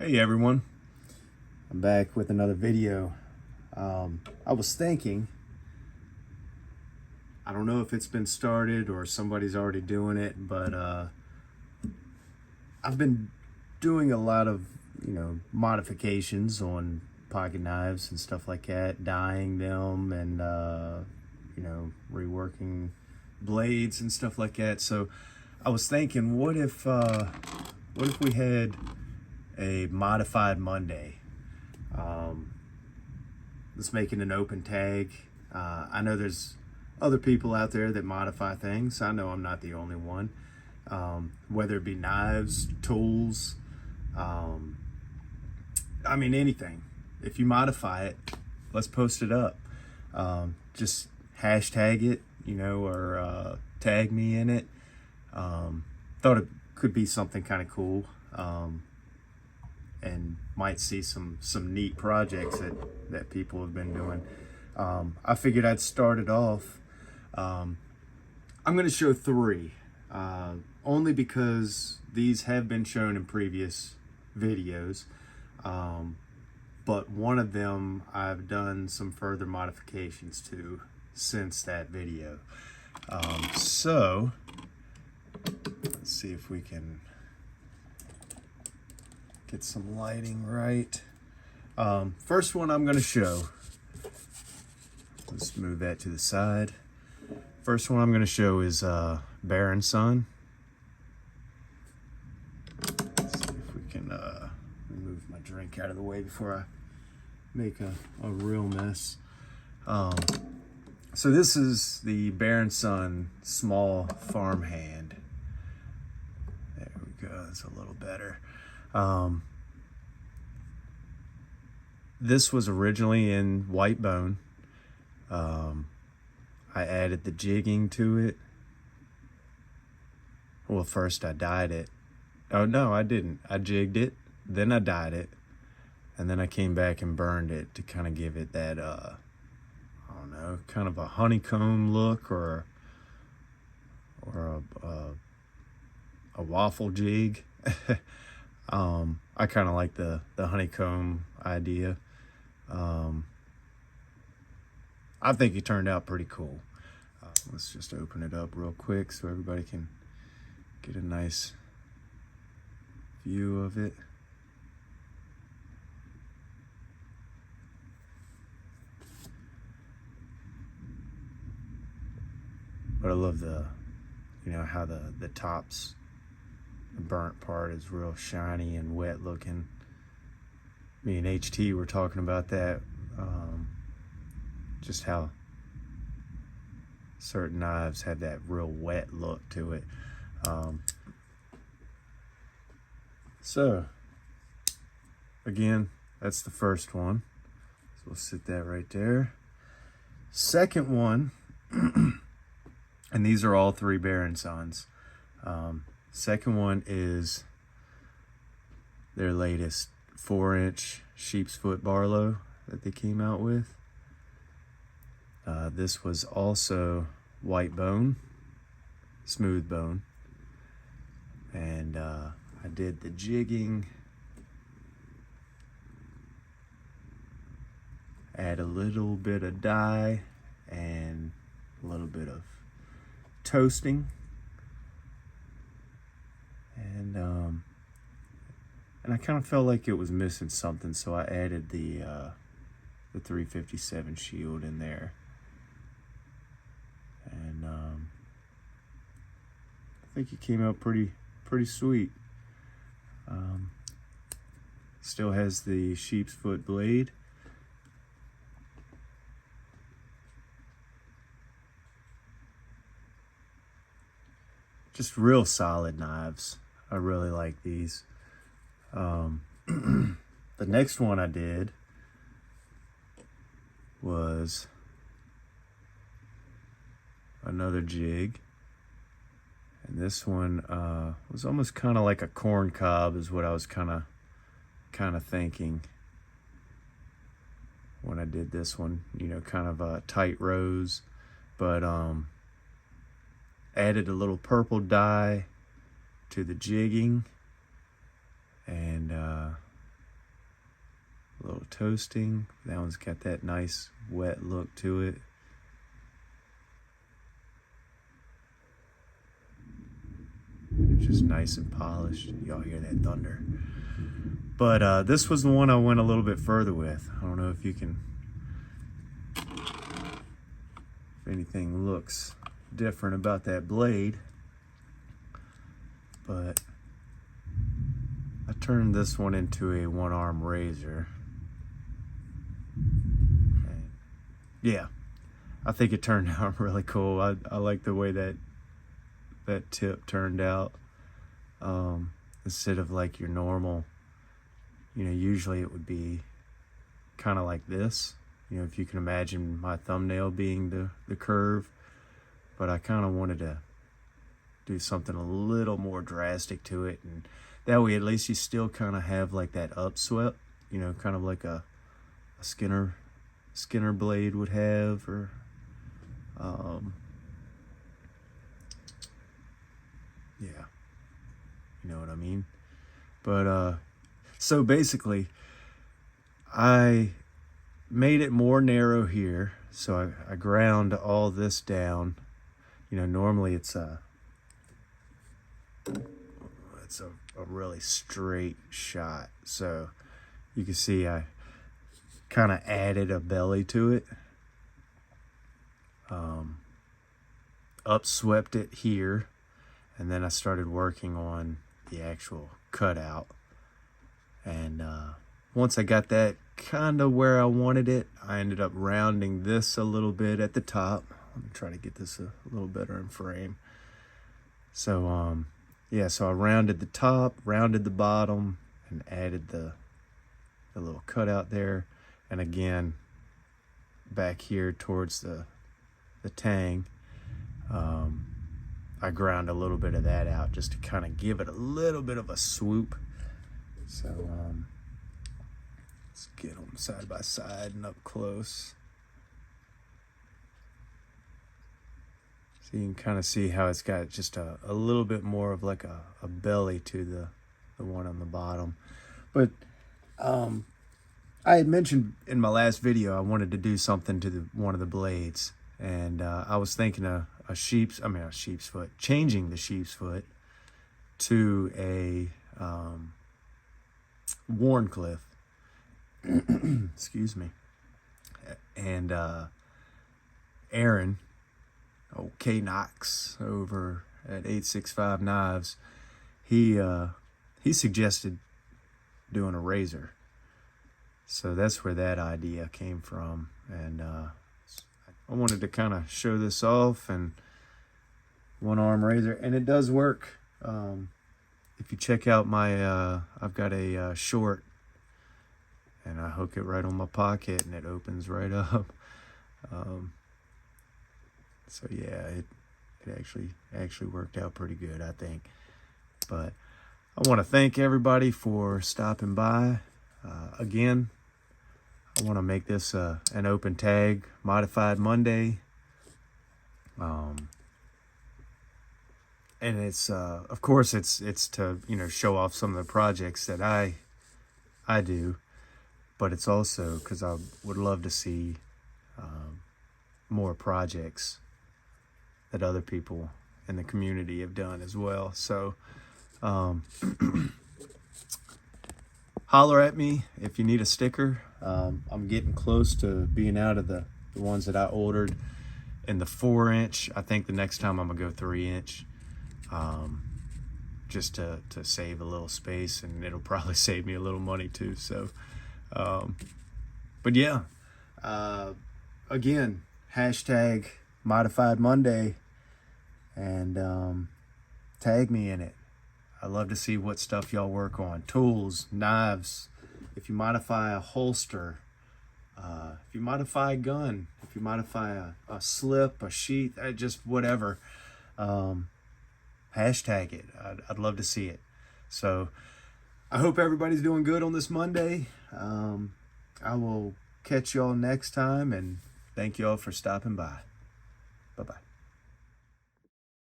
Hey everyone, I'm back with another video. I was thinking, I don't know if it's been started or somebody's already doing it, but I've been doing a lot of, modifications on pocket knives and stuff like that, dyeing them and, reworking blades and stuff like that. So I was thinking, what if we had a modified Monday? Let's make it an open tag. I know there's other people out there that modify things. I know I'm not the only one. Whether it be knives, tools, anything. If you modify it, let's post it up. Just hashtag it, or tag me in it. Thought it could be something kind of cool. And might see some neat projects that people have been doing. I figured I'd start it off. I'm going to show three, only because these have been shown in previous videos, but one of them I've done some further modifications to since that video. So let's see if we can get some lighting right. First one I'm going to show, let's move that to the side. First one I'm going to show is Bear & Son. Let's see if we can move my drink out of the way before I make a real mess. So this is the Bear & Son small farmhand. There we go, that's a little better. This was originally in white bone. I added the jigging to it. Well, first I dyed it. Oh no, I didn't. I jigged it, then I dyed it, and then I came back and burned it to kind of give it that, I don't know, kind of a honeycomb look or a waffle jig. I kind of like the honeycomb idea. I think it turned out pretty cool. Let's just open it up real quick so everybody can get a nice view of it. But I love how the tops, the burnt part is real shiny and wet looking. Me and HT were talking about that, just how certain knives have that real wet look to it. So again, that's the first one, so we'll sit that right there. Second one, and these are all three Bear & Sons. Second one is their latest 4-inch sheep's foot Barlow that they came out with. This was also white bone, smooth bone, and I did the jigging, add a little bit of dye and a little bit of toasting, and I kind of felt like it was missing something, so I added the 357 shield in there, and I think it came out pretty sweet. Still has the sheep's foot blade. Just real solid knives. I really like these. The next one I did was another jig, and this one was almost kind of like a corn cob is what I was kind of thinking when I did this one, kind of a tight rows, but added a little purple dye to the jigging, and toasting. That one's got that nice wet look to it. Just nice and polished. Y'all hear that thunder. But this was the one I went a little bit further with. I don't know if you can, if anything looks different about that blade, but I turned this one into a one-arm razor. And yeah, I think it turned out really cool. I like the way that tip turned out. Instead of like your normal, you know, usually it would be kind of like this, you know, if you can imagine my thumbnail being the curve, but I kind of wanted to do something a little more drastic to it, and that way at least you still kind of have like that upswept, you know, kind of like a Skinner blade would have, or yeah, you know what I mean. But so basically I made it more narrow here, so I ground all this down. You know, normally it's a really straight shot, so you can see I kind of added a belly to it, upswept it here, and then I started working on the actual cutout. And once I got that kind of where I wanted it, I ended up rounding this a little bit at the top. Let me try to get this a little better in frame. So yeah, so I rounded the top, rounded the bottom, and added the little cutout there. And again, back here towards the tang, I ground a little bit of that out just to kind of give it a little bit of a swoop. So let's get them side by side and up close. So you can kind of see how it's got just a little bit more of like a belly to the one on the bottom. But I had mentioned in my last video I wanted to do something to one of the blades, and I was thinking a sheep's foot, changing the sheep's foot to a Wharncliffe. Excuse me. And Aaron, K Knox over at 865 Knives, he suggested doing a razor. So that's where that idea came from, and I wanted to kind of show this off, and one-arm razor, and it does work. If you check out my, I've got a short, and I hook it right on my pocket, and it opens right up. So yeah, it actually worked out pretty good, I think. But I want to thank everybody for stopping by. Again, I want to make this an open tag Modified Monday. And it's of course it's to, you know, show off some of the projects that I do, but it's also because I would love to see more projects that other people in the community have done as well. So holler at me if you need a sticker. I'm getting close to being out of the ones that I ordered in the 4-inch. I think the next time I'm gonna go 3-inch, just to save a little space, and it'll probably save me a little money too. So but yeah, again, hashtag Modified Monday, and tag me in it. I love to see what stuff y'all work on. Tools, knives, if you modify a holster, if you modify a gun, if you modify a slip, a sheath, just whatever, hashtag it. I'd love to see it. So I hope everybody's doing good on this Monday. I will catch y'all next time, and thank y'all for stopping by. Bye-bye.